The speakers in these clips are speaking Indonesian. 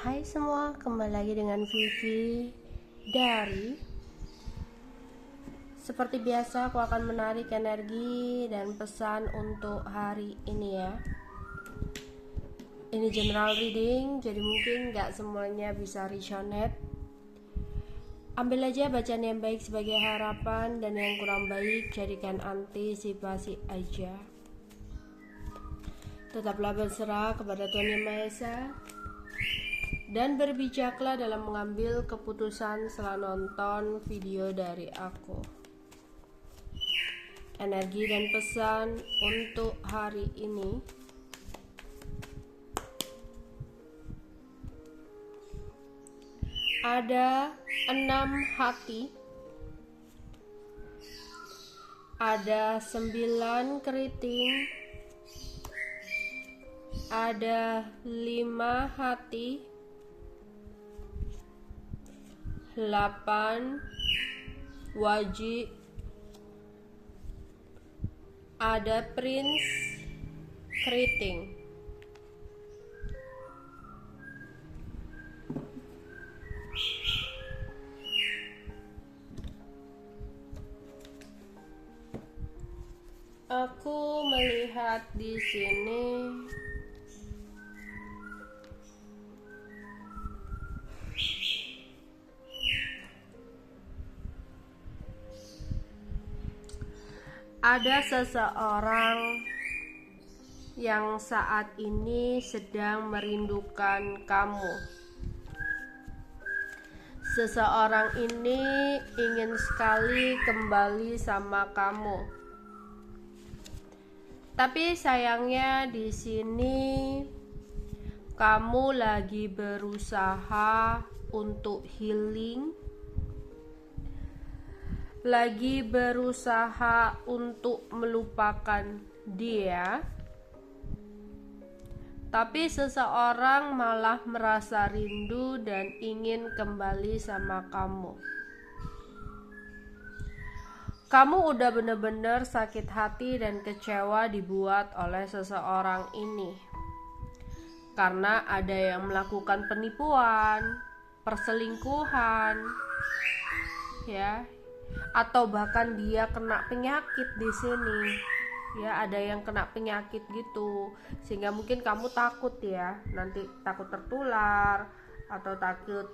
Hai semua, kembali lagi dengan Vivi dari Seperti biasa aku akan menarik energi dan pesan untuk hari ini ya. Ini general reading, jadi mungkin gak semuanya bisa resonate. Ambil aja bacaan yang baik sebagai harapan, dan yang kurang baik jadikan antisipasi aja. Tetaplah berserah kepada Tuhan Yang Maha Esa, dan berbijaklah dalam mengambil keputusan setelah nonton video dari aku. Energi dan pesan untuk hari ini. Ada 6 hati, ada 9 keriting, ada 5 hati, 8 wajib, ada prince keriting. Aku melihat di sini ada seseorang yang saat ini sedang merindukan kamu. Seseorang ini ingin sekali kembali sama kamu. Tapi sayangnya di sini kamu lagi berusaha untuk healing, lagi berusaha untuk melupakan dia. Tapi seseorang malah merasa rindu dan ingin kembali sama kamu. Kamu udah bener-bener sakit hati dan kecewa dibuat oleh seseorang ini. Karena ada yang melakukan penipuan, perselingkuhan, ya, atau bahkan dia kena penyakit di sini. Ya, ada yang kena penyakit gitu, sehingga mungkin kamu takut ya, nanti takut tertular atau takut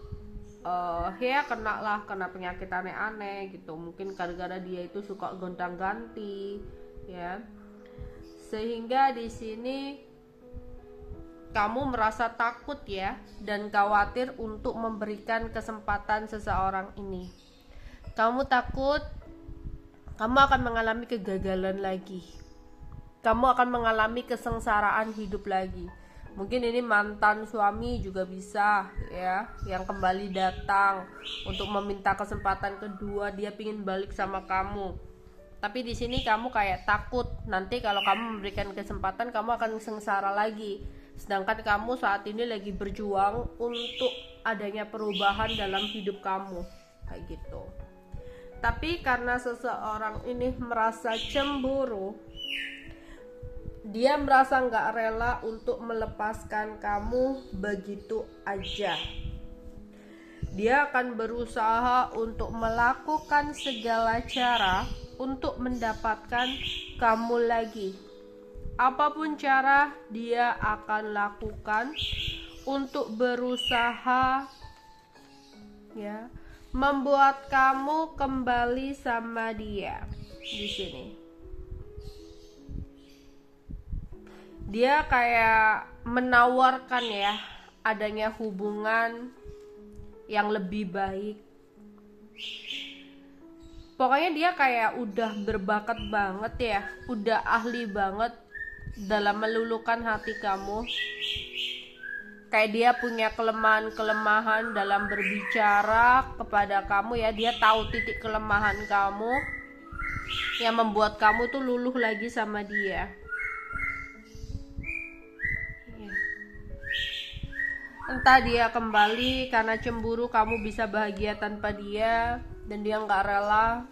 ya kena penyakit aneh-aneh gitu. Mungkin gara-gara dia itu suka gonta-ganti ya, sehingga di sini kamu merasa takut ya, dan khawatir untuk memberikan kesempatan seseorang ini. Kamu takut kamu akan mengalami kegagalan lagi. Kamu akan mengalami kesengsaraan hidup lagi. Mungkin ini mantan suami juga bisa ya, yang kembali datang untuk meminta kesempatan kedua, dia pingin balik sama kamu. Tapi di sini kamu kayak takut nanti kalau kamu memberikan kesempatan kamu akan sengsara lagi. Sedangkan kamu saat ini lagi berjuang untuk adanya perubahan dalam hidup kamu, kayak gitu. Tapi karena seseorang ini merasa cemburu, dia merasa gak rela untuk melepaskan kamu begitu aja. Dia akan berusaha untuk melakukan segala cara untuk mendapatkan kamu lagi. Apapun cara dia akan lakukan untuk berusaha ya, membuat kamu kembali sama dia di sini. Dia kayak menawarkan ya, adanya hubungan yang lebih baik. Pokoknya dia kayak udah berbakat banget ya, udah ahli banget dalam meluluhkan hati kamu. Kayak dia punya kelemahan-kelemahan dalam berbicara kepada kamu ya. Dia tahu titik kelemahan kamu yang membuat kamu tuh luluh lagi sama dia. Entah dia kembali karena cemburu kamu bisa bahagia tanpa dia dan dia gak rela,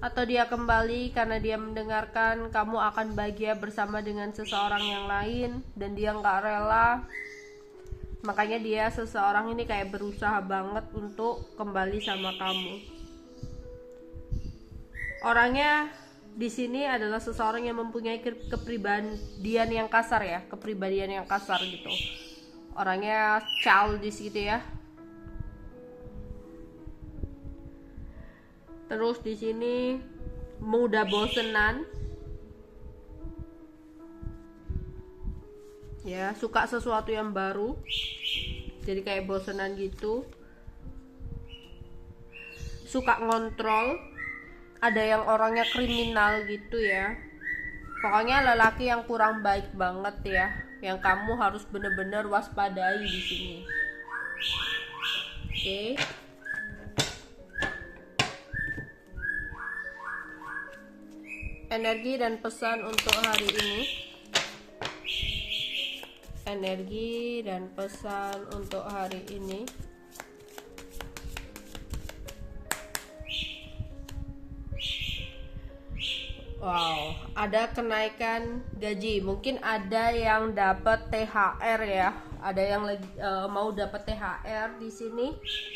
atau dia kembali karena dia mendengarkan kamu akan bahagia bersama dengan seseorang yang lain dan dia gak rela Makanya dia seseorang ini kayak berusaha banget untuk kembali sama kamu. Orangnya di sini adalah seseorang yang mempunyai kepribadian yang kasar ya, kepribadian yang kasar gitu. Orangnya childish gitu ya. Terus di sini mudah bosenan. Ya, suka sesuatu yang baru. Jadi kayak bosenan gitu. Suka ngontrol. Ada yang orangnya kriminal gitu ya. Pokoknya lelaki yang kurang baik banget ya, yang kamu harus bener-bener waspadai di sini. Oke. Energi dan pesan untuk hari ini. Energi dan pesan untuk hari ini. Wow, ada kenaikan gaji. Mungkin ada yang dapat THR ya. Ada yang lagi mau dapat THR di sini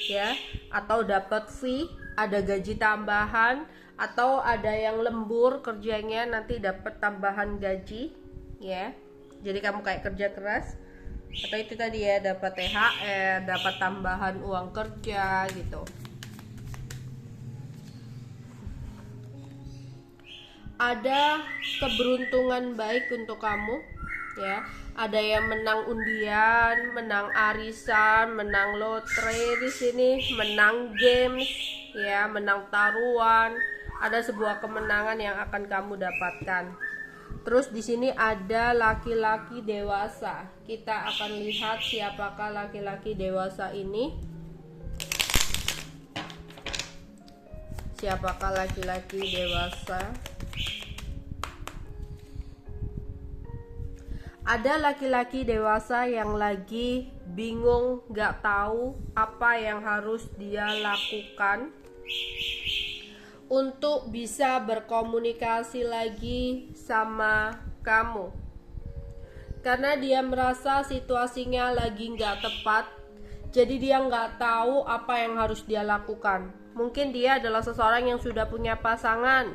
ya, atau dapat fee, ada gaji tambahan, atau ada yang lembur kerjanya nanti dapat tambahan gaji ya. Jadi kamu kayak kerja keras, atau itu tadi ya, dapat THR, dapat tambahan uang kerja gitu. Ada keberuntungan baik untuk kamu ya. Ada yang menang undian, menang arisan, menang lotre di sini, menang games ya, menang taruhan. Ada sebuah kemenangan yang akan kamu dapatkan. Terus di sini ada laki-laki dewasa. Kita akan lihat siapakah laki-laki dewasa ini. Siapakah laki-laki dewasa? Ada laki-laki dewasa yang lagi bingung, gak tahu apa yang harus dia lakukan untuk bisa berkomunikasi lagi sama kamu. Karena dia merasa situasinya lagi gak tepat, jadi dia gak tahu apa yang harus dia lakukan. Mungkin dia adalah seseorang yang sudah punya pasangan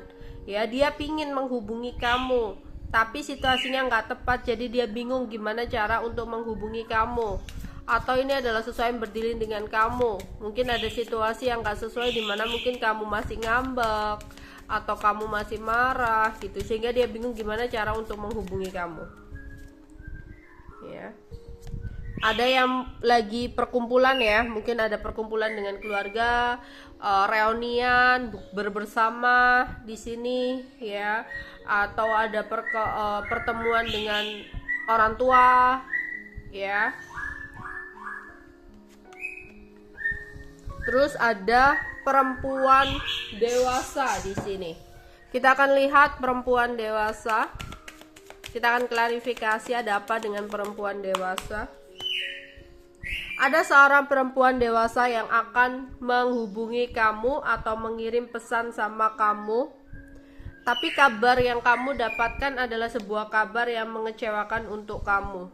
ya, dia pingin menghubungi kamu, tapi situasinya nggak tepat, jadi dia bingung gimana cara untuk menghubungi kamu. Atau ini adalah sesuatu yang berdilin dengan kamu. Mungkin ada situasi yang nggak sesuai, dimana mungkin kamu masih ngambek atau kamu masih marah gitu, sehingga dia bingung gimana cara untuk menghubungi kamu ya. Ada yang lagi perkumpulan ya, mungkin ada perkumpulan dengan keluarga, reunian, bersama di sini ya, atau ada pertemuan dengan orang tua ya. Terus ada perempuan dewasa di sini. Kita akan lihat perempuan dewasa. Kita akan klarifikasi ada apa dengan perempuan dewasa. Ada seorang perempuan dewasa yang akan menghubungi kamu atau mengirim pesan sama kamu. Tapi kabar yang kamu dapatkan adalah sebuah kabar yang mengecewakan untuk kamu.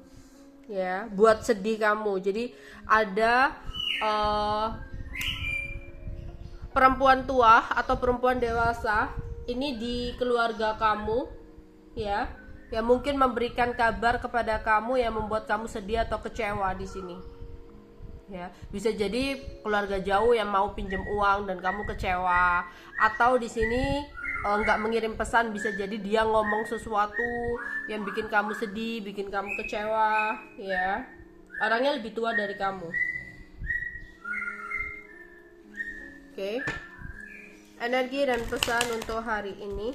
Ya, buat sedih kamu. Jadi ada perempuan tua atau perempuan dewasa ini di keluarga kamu ya, yang mungkin memberikan kabar kepada kamu yang membuat kamu sedih atau kecewa di sini. Ya, bisa jadi keluarga jauh yang mau pinjam uang dan kamu kecewa, atau di sini nggak mengirim pesan, bisa jadi dia ngomong sesuatu yang bikin kamu sedih, bikin kamu kecewa ya. Orangnya lebih tua dari kamu. Oke. Energi dan pesan untuk hari ini.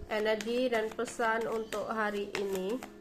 Energi dan pesan untuk hari ini.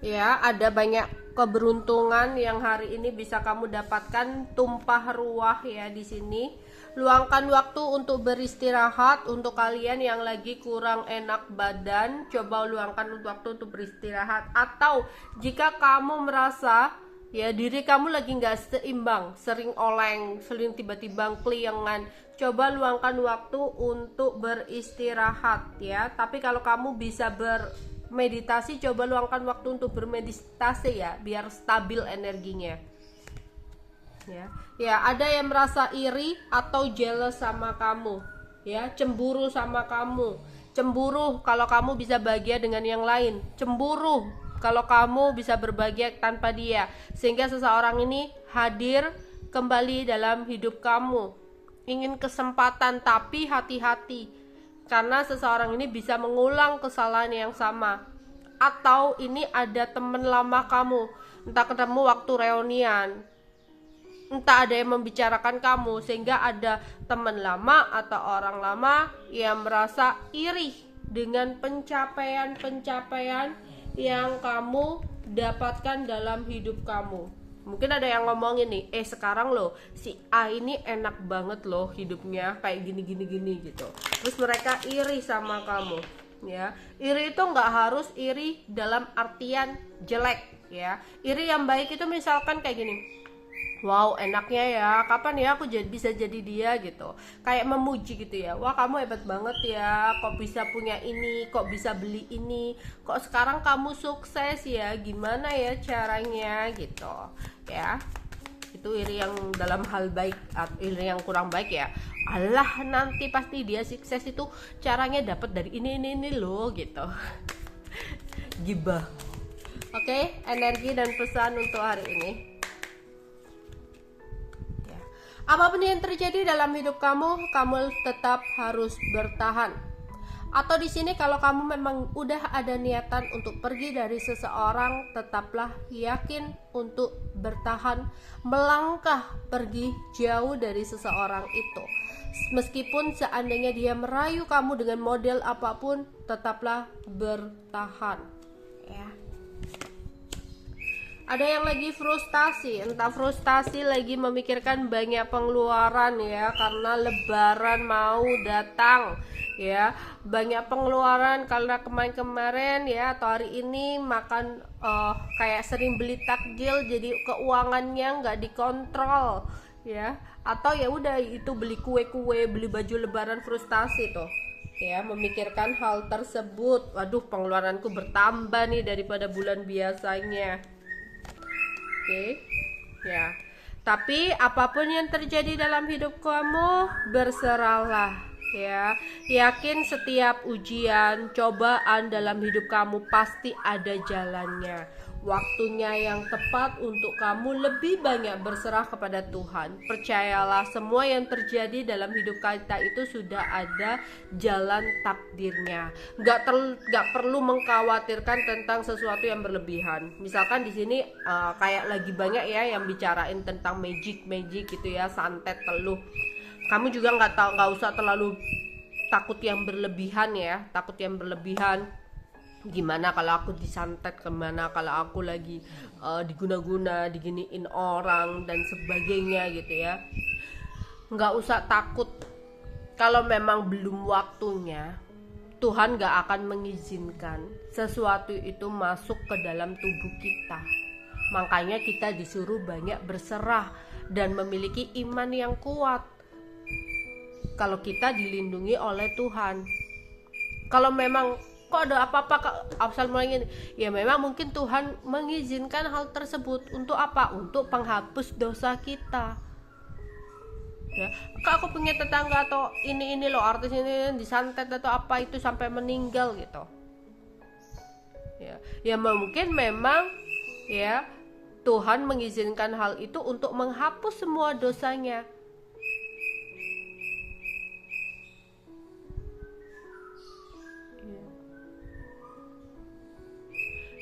Ya, ada banyak keberuntungan yang hari ini bisa kamu dapatkan, tumpah ruah ya di sini. Luangkan waktu untuk beristirahat. Untuk kalian yang lagi kurang enak badan, coba luangkan waktu untuk beristirahat. Atau jika kamu merasa Ya, diri kamu lagi nggak seimbang, sering oleng, sering tiba-tiba keliengan. Coba luangkan waktu untuk beristirahat ya. Tapi kalau kamu bisa bermeditasi, coba luangkan waktu untuk bermeditasi ya, biar stabil energinya. Ya, ada yang merasa iri atau jealous sama kamu, ya, cemburu sama kamu. Cemburu kalau kamu bisa bahagia dengan yang lain. Cemburu kalau kamu bisa berbahagia tanpa dia, sehingga seseorang ini hadir kembali dalam hidup kamu. Ingin kesempatan, tapi hati-hati, karena seseorang ini bisa mengulang kesalahan yang sama. Atau ini ada teman lama kamu, entah ketemu waktu reunian, entah ada yang membicarakan kamu, sehingga ada teman lama atau orang lama yang merasa iri dengan pencapaian-pencapaian yang kamu dapatkan dalam hidup kamu. Mungkin ada yang ngomongin nih, sekarang loh si A ini enak banget loh hidupnya, kayak gini gitu. Terus mereka iri sama kamu, ya. Iri itu nggak harus iri dalam artian jelek, ya. Iri yang baik itu misalkan kayak gini, wow enaknya ya, kapan ya aku bisa jadi dia gitu. Kayak memuji gitu ya, wah kamu hebat banget ya, kok bisa punya ini, kok bisa beli ini, kok sekarang kamu sukses ya, gimana ya caranya gitu ya. Itu iri yang dalam hal baik, atau iri yang kurang baik ya, alah nanti pasti dia sukses itu caranya dapat dari ini loh gitu. Gibah. Oke, energi dan pesan untuk hari ini. Apapun yang terjadi dalam hidup kamu, kamu tetap harus bertahan. Atau di sini kalau kamu memang udah ada niatan untuk pergi dari seseorang, tetaplah yakin untuk bertahan, melangkah pergi jauh dari seseorang itu. Meskipun seandainya dia merayu kamu dengan model apapun, tetaplah bertahan. Ya. Ada yang lagi frustasi, entah frustasi lagi memikirkan banyak pengeluaran ya, karena lebaran mau datang ya. Banyak pengeluaran karena kemarin ya, atau hari ini makan kayak sering beli takjil, jadi keuangannya nggak dikontrol ya. Atau ya udah itu beli kue-kue, beli baju lebaran, frustasi tuh ya, memikirkan hal tersebut. Waduh, pengeluaranku bertambah nih daripada bulan biasanya. Oke, ya. Tapi apapun yang terjadi dalam hidup kamu, berserahlah ya. Yakin setiap ujian, cobaan dalam hidup kamu pasti ada jalannya. Waktunya yang tepat untuk kamu lebih banyak berserah kepada Tuhan. Percayalah, semua yang terjadi dalam hidup kita itu sudah ada jalan takdirnya. Gak perlu mengkhawatirkan tentang sesuatu yang berlebihan. Misalkan di sini kayak lagi banyak ya yang bicarain tentang magic gitu ya, santet teluh. Kamu juga nggak usah terlalu takut yang berlebihan ya, takut yang berlebihan. Gimana kalau aku disantet, kemana kalau aku lagi diguna-guna, diginiin orang dan sebagainya gitu ya. Nggak usah takut. Kalau memang belum waktunya, Tuhan nggak akan mengizinkan sesuatu itu masuk ke dalam tubuh kita. Makanya kita disuruh banyak berserah dan memiliki iman yang kuat. Kalau kita dilindungi oleh Tuhan. Kalau memang kok ada apa-apa asal mulai, ya memang mungkin Tuhan mengizinkan hal tersebut untuk apa? Untuk penghapus dosa kita ya. Kak, aku punya tetangga atau ini loh, artis ini disantet atau apa itu sampai meninggal gitu ya mungkin memang ya Tuhan mengizinkan hal itu untuk menghapus semua dosanya.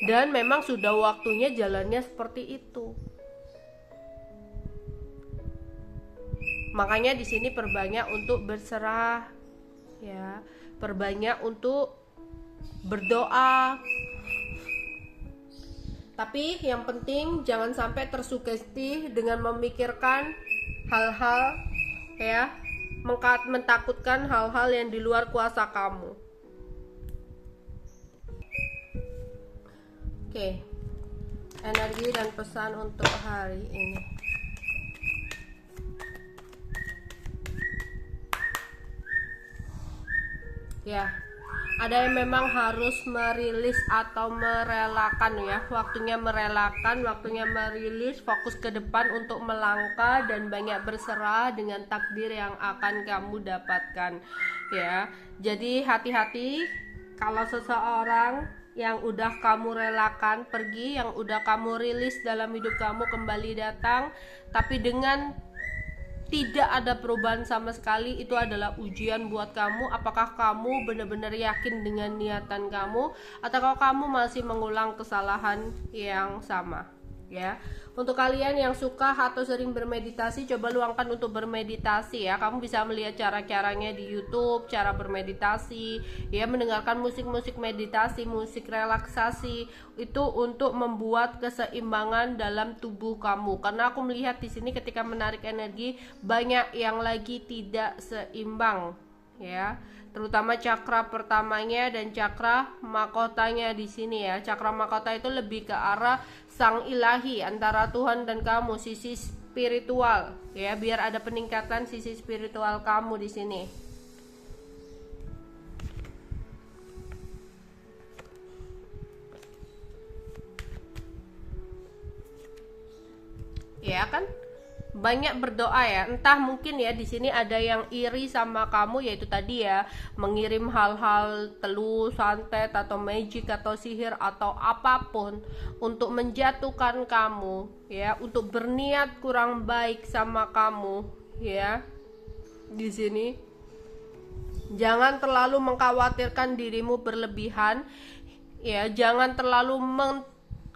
Dan memang sudah waktunya jalannya seperti itu. Makanya di sini perbanyak untuk berserah ya, perbanyak untuk berdoa. Tapi yang penting jangan sampai tersugesti dengan memikirkan hal-hal ya, mentakutkan hal-hal yang di luar kuasa kamu. Oke. Energi dan pesan untuk hari ini. Ya, ada yang memang harus merilis atau merelakan ya. Waktunya merelakan, waktunya merilis, fokus ke depan untuk melangkah dan banyak berserah dengan takdir yang akan kamu dapatkan ya. Jadi hati-hati kalau seseorang yang udah kamu relakan pergi, yang udah kamu rilis dalam hidup kamu kembali datang, tapi dengan tidak ada perubahan sama sekali, itu adalah ujian buat kamu. Apakah kamu benar-benar yakin dengan niatan kamu, atau kamu masih mengulang kesalahan yang sama ya. Untuk kalian yang suka atau sering bermeditasi, coba luangkan untuk bermeditasi ya. Kamu bisa melihat cara-caranya di YouTube, cara bermeditasi ya, mendengarkan musik-musik meditasi, musik relaksasi itu untuk membuat keseimbangan dalam tubuh kamu. Karena aku melihat di sini ketika menarik energi banyak yang lagi tidak seimbang ya, terutama cakra pertamanya dan cakra mahkotanya di sini ya. Cakra mahkota itu lebih ke arah sang ilahi, antara Tuhan dan kamu, sisi spiritual ya, biar ada peningkatan sisi spiritual kamu di sini. Ya kan? Banyak berdoa ya, entah mungkin ya di sini ada yang iri sama kamu, yaitu tadi ya, mengirim hal-hal telus, santet atau magic atau sihir atau apapun untuk menjatuhkan kamu ya, untuk berniat kurang baik sama kamu ya. Di sini jangan terlalu mengkhawatirkan dirimu berlebihan ya, jangan terlalu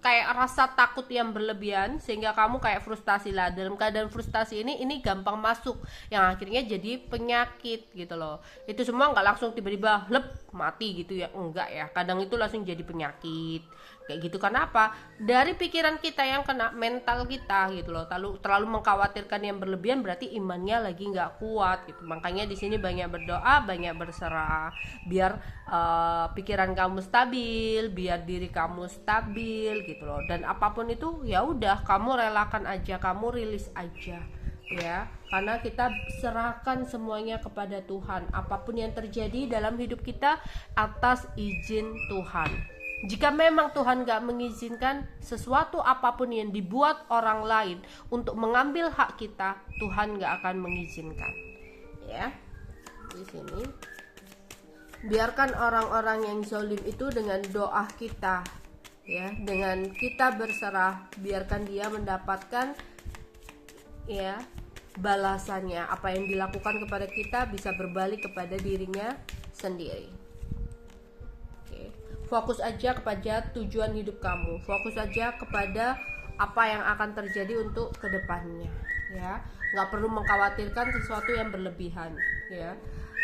kayak rasa takut yang berlebihan sehingga kamu kayak frustasi lah. Dalam keadaan frustasi ini gampang masuk yang akhirnya jadi penyakit gitu loh. Itu semua nggak langsung tiba-tiba lep mati gitu ya, enggak ya, kadang itu langsung jadi penyakit kayak gitu. Kenapa? Dari pikiran kita yang kena, mental kita gitu loh. Terlalu mengkhawatirkan yang berlebihan berarti imannya lagi nggak kuat gitu. Makanya di sini banyak berdoa, banyak berserah biar pikiran kamu stabil, biar diri kamu stabil gitu loh. Dan apapun itu ya udah kamu relakan aja, kamu rilis aja ya, karena kita serahkan semuanya kepada Tuhan. Apapun yang terjadi dalam hidup kita atas izin Tuhan. Jika memang Tuhan gak mengizinkan sesuatu apapun yang dibuat orang lain untuk mengambil hak kita, Tuhan gak akan mengizinkan ya. Di sini biarkan orang-orang yang zalim itu dengan doa kita ya, dengan kita berserah, biarkan dia mendapatkan ya balasannya. Apa yang dilakukan kepada kita bisa berbalik kepada dirinya sendiri. Oke. Fokus aja kepada tujuan hidup kamu, fokus aja kepada apa yang akan terjadi untuk kedepannya ya. Nggak perlu mengkhawatirkan sesuatu yang berlebihan ya.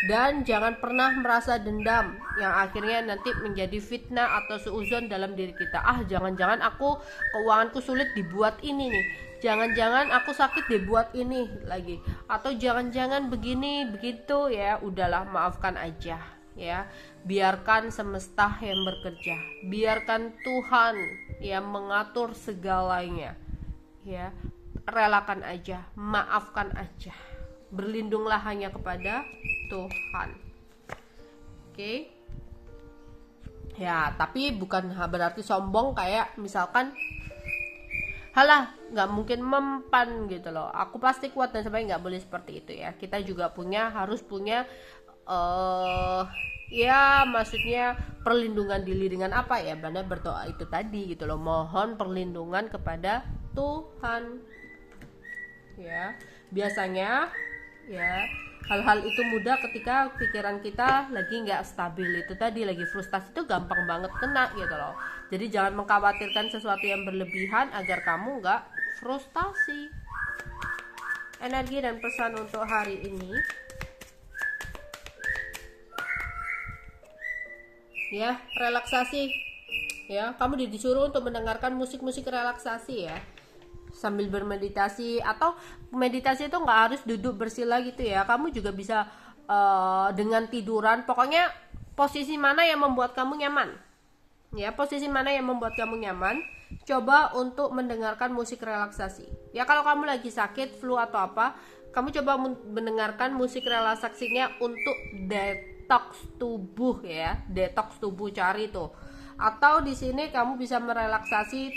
Dan jangan pernah merasa dendam yang akhirnya nanti menjadi fitnah atau seuzon dalam diri kita. Jangan-jangan aku keuanganku sulit dibuat ini nih, jangan-jangan aku sakit dibuat ini lagi, atau jangan-jangan begini begitu ya. Udahlah, maafkan aja ya, biarkan semesta yang bekerja, biarkan Tuhan yang mengatur segalanya ya. Relakan aja, maafkan aja, berlindunglah hanya kepada Tuhan. Oke. Ya, tapi bukan berarti sombong kayak misalkan halah nggak mungkin mempan gitu loh, aku pasti kuat dan sebagainya. Nggak boleh seperti itu ya. Kita juga harus punya ya maksudnya perlindungan diri dengan apa ya, benar berdoa itu tadi gitu loh, mohon perlindungan kepada Tuhan ya. Biasanya ya hal-hal itu mudah ketika pikiran kita lagi nggak stabil, itu tadi lagi frustasi, itu gampang banget kena gitu loh. Jadi jangan mengkhawatirkan sesuatu yang berlebihan agar kamu nggak frustasi. Energi dan pesan untuk hari ini ya, relaksasi ya. Kamu disuruh untuk mendengarkan musik-musik relaksasi ya, sambil bermeditasi. Atau meditasi itu nggak harus duduk bersila gitu ya, kamu juga bisa dengan tiduran. Pokoknya posisi mana yang membuat kamu nyaman Ya, posisi mana yang membuat kamu nyaman? Coba untuk mendengarkan musik relaksasi. Ya, kalau kamu lagi sakit, flu atau apa, kamu coba mendengarkan musik relaksasinya untuk detox tubuh ya. Detox tubuh, cari tuh. Atau di sini kamu bisa merelaksasi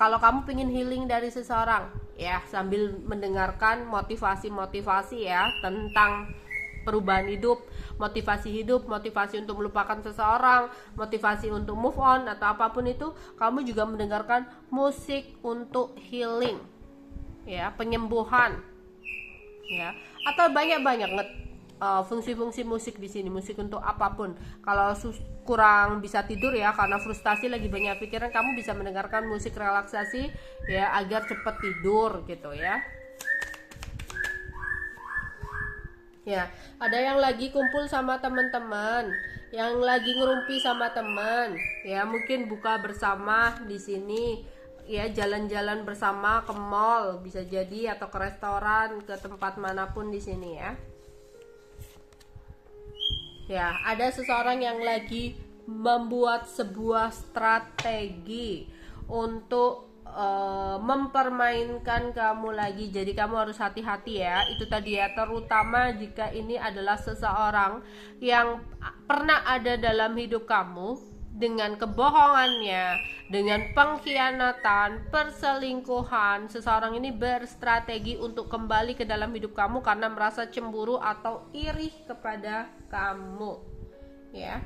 kalau kamu pengen healing dari seseorang ya, sambil mendengarkan motivasi-motivasi ya tentang perubahan hidup, motivasi untuk melupakan seseorang, motivasi untuk move on atau apapun itu, kamu juga mendengarkan musik untuk healing, ya, penyembuhan, ya, atau banyak fungsi-fungsi musik di sini, musik untuk apapun. Kalau kurang bisa tidur ya karena frustasi lagi banyak pikiran, kamu bisa mendengarkan musik relaksasi ya agar cepat tidur gitu ya. Ya, ada yang lagi kumpul sama teman-teman, yang lagi ngerumpi sama teman, ya mungkin buka bersama di sini, ya jalan-jalan bersama ke mall bisa jadi atau ke restoran, ke tempat manapun di sini ya. Ya, ada seseorang yang lagi membuat sebuah strategi untuk mempermainkan kamu lagi. Jadi kamu harus hati-hati ya. Itu tadi ya, terutama jika ini adalah seseorang yang pernah ada dalam hidup kamu dengan kebohongannya, dengan pengkhianatan, perselingkuhan. Seseorang ini berstrategi untuk kembali ke dalam hidup kamu karena merasa cemburu atau iri kepada kamu. Ya.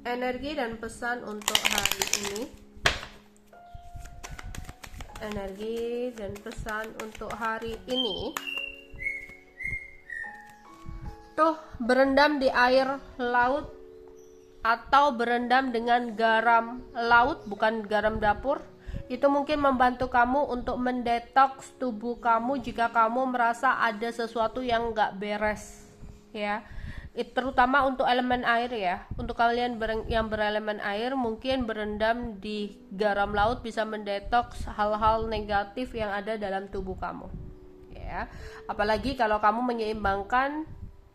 Energi dan pesan untuk hari ini. Energi dan pesan untuk hari ini. Tuh, berendam di air laut atau berendam dengan garam laut, bukan garam dapur. Itu mungkin membantu kamu untuk mendetoks tubuh kamu jika kamu merasa ada sesuatu yang nggak beres, ya. Terutama untuk elemen air ya. Untuk kalian yang berelemen air, mungkin berendam di garam laut bisa mendetoks hal-hal negatif yang ada dalam tubuh kamu, ya. Apalagi kalau kamu menyeimbangkan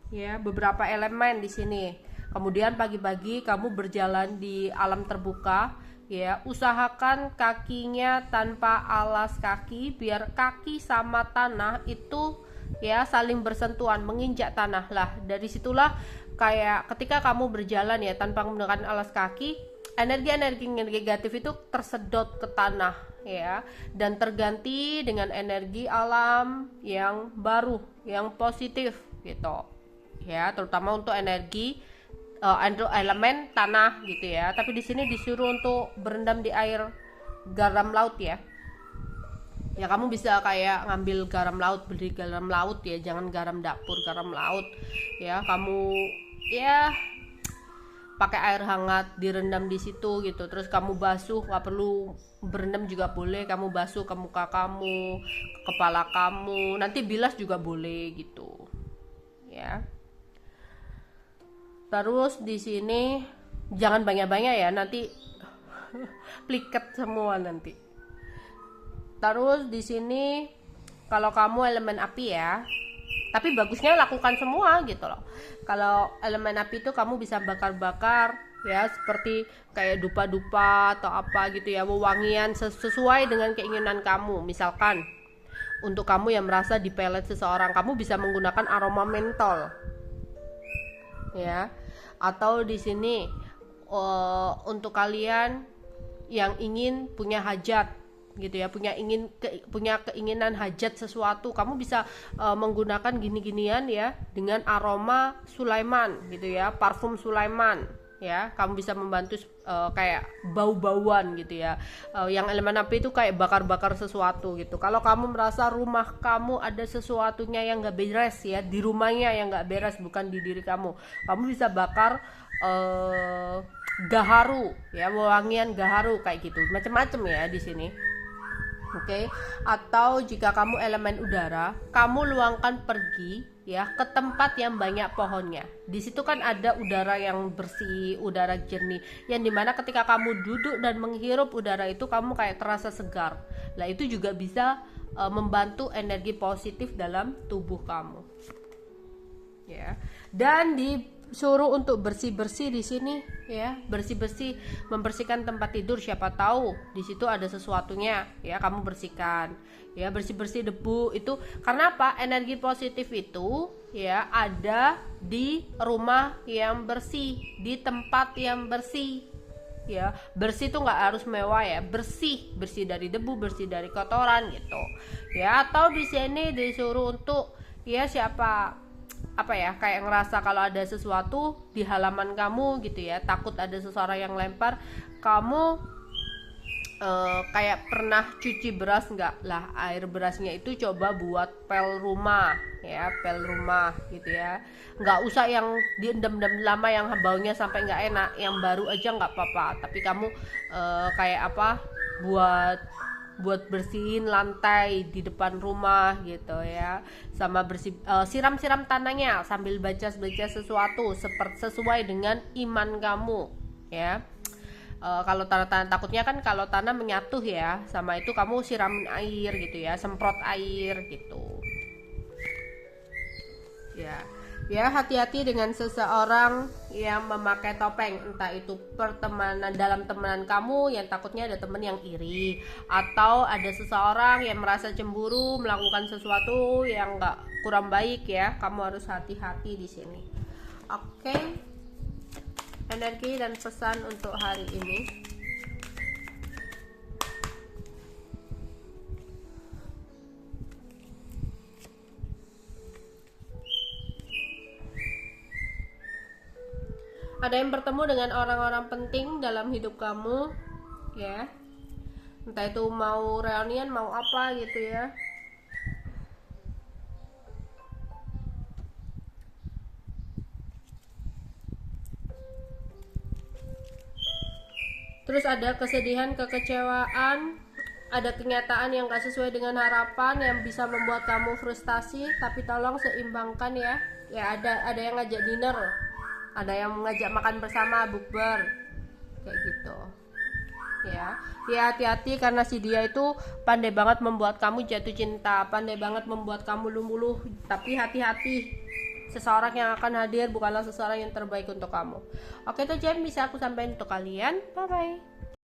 ya beberapa elemen di sini. Kemudian pagi-pagi kamu berjalan di alam terbuka, ya, usahakan kakinya tanpa alas kaki biar kaki sama tanah itu ya saling bersentuhan, menginjak tanah lah. Dari situlah kayak ketika kamu berjalan ya tanpa menggunakan alas kaki, energi-energi negatif itu tersedot ke tanah ya, dan terganti dengan energi alam yang baru, yang positif gitu ya, terutama untuk energi elemen tanah gitu ya. Tapi di sini disuruh untuk berendam di air garam laut ya. Ya kamu bisa kayak ngambil garam laut, beli garam laut ya, jangan garam dapur, garam laut ya. Kamu ya pakai air hangat direndam di situ gitu, terus kamu basuh, nggak perlu berendam juga boleh, kamu basuh ke muka kamu, ke kepala kamu, nanti bilas juga boleh gitu ya. Terus di sini jangan banyak-banyak ya, nanti pliket semua nanti. Terus di sini kalau kamu elemen api ya, tapi bagusnya lakukan semua gitu loh. Kalau elemen api itu kamu bisa bakar-bakar ya, seperti kayak dupa-dupa atau apa gitu ya, wewangian sesuai dengan keinginan kamu. Misalkan untuk kamu yang merasa dipelet seseorang, kamu bisa menggunakan aroma mentol ya. Atau di sini untuk kalian yang ingin punya hajat gitu ya, punya keinginan hajat sesuatu, kamu bisa menggunakan gini-ginian ya dengan aroma Sulaiman gitu ya, parfum Sulaiman ya. Kamu bisa membantu kayak bau-bauan gitu ya. Yang elemen api itu kayak bakar-bakar sesuatu gitu. Kalau kamu merasa rumah kamu ada sesuatunya yang gak beres ya, di rumahnya yang gak beres, bukan di diri kamu, kamu bisa bakar gaharu ya, wewangian gaharu kayak gitu, macam-macam ya di sini. Oke. Atau jika kamu elemen udara, kamu luangkan pergi ya ke tempat yang banyak pohonnya. Di situ kan ada udara yang bersih, udara jernih, yang dimana ketika kamu duduk dan menghirup udara itu, kamu kayak terasa segar. Nah itu juga bisa membantu energi positif dalam tubuh kamu. Ya. Dan di suruh untuk bersih-bersih di sini ya, bersih-bersih, membersihkan tempat tidur, siapa tahu di situ ada sesuatunya ya, kamu bersihkan ya, bersih-bersih debu itu. Karena apa? Energi positif itu ya ada di rumah yang bersih, di tempat yang bersih ya. Bersih tuh nggak harus mewah ya, bersih, bersih dari debu, bersih dari kotoran gitu ya. Atau di sini disuruh untuk ya siapa apa ya, kayak ngerasa kalau ada sesuatu di halaman kamu gitu ya, takut ada seseorang yang lempar, kamu kayak pernah cuci beras nggak lah, air berasnya itu coba buat pel rumah ya, pel rumah gitu ya, nggak usah yang diendam-endam lama yang baunya sampai nggak enak, yang baru aja nggak apa-apa, tapi kamu kayak apa, buat bersihin lantai di depan rumah gitu ya, sama bersih, siram-siram tanahnya sambil baca sesuatu sesuai dengan iman kamu ya. Kalau tanah takutnya kan kalau tanah menyatu ya, sama itu kamu siramin air gitu ya, semprot air gitu ya. Ya, hati-hati dengan seseorang yang memakai topeng, entah itu pertemanan, dalam temenan kamu yang takutnya ada temen yang iri, atau ada seseorang yang merasa cemburu melakukan sesuatu yang nggak, kurang baik ya. Kamu harus hati-hati di sini. Oke, energi dan pesan untuk hari ini. Ada yang bertemu dengan orang-orang penting dalam hidup kamu ya, entah itu mau reunian, mau apa gitu ya. Terus ada kesedihan, kekecewaan, ada kenyataan yang gak sesuai dengan harapan yang bisa membuat kamu frustasi, tapi tolong seimbangkan ya. Ya, ada yang ngajak dinner, ada yang mengajak makan bersama, bukber kayak gitu ya. Ya, hati-hati karena si dia itu pandai banget membuat kamu jatuh cinta, pandai banget membuat kamu luluh, tapi hati-hati, seseorang yang akan hadir bukanlah seseorang yang terbaik untuk kamu. Oke, itu aja yang bisa aku sampaikan untuk kalian. Bye bye.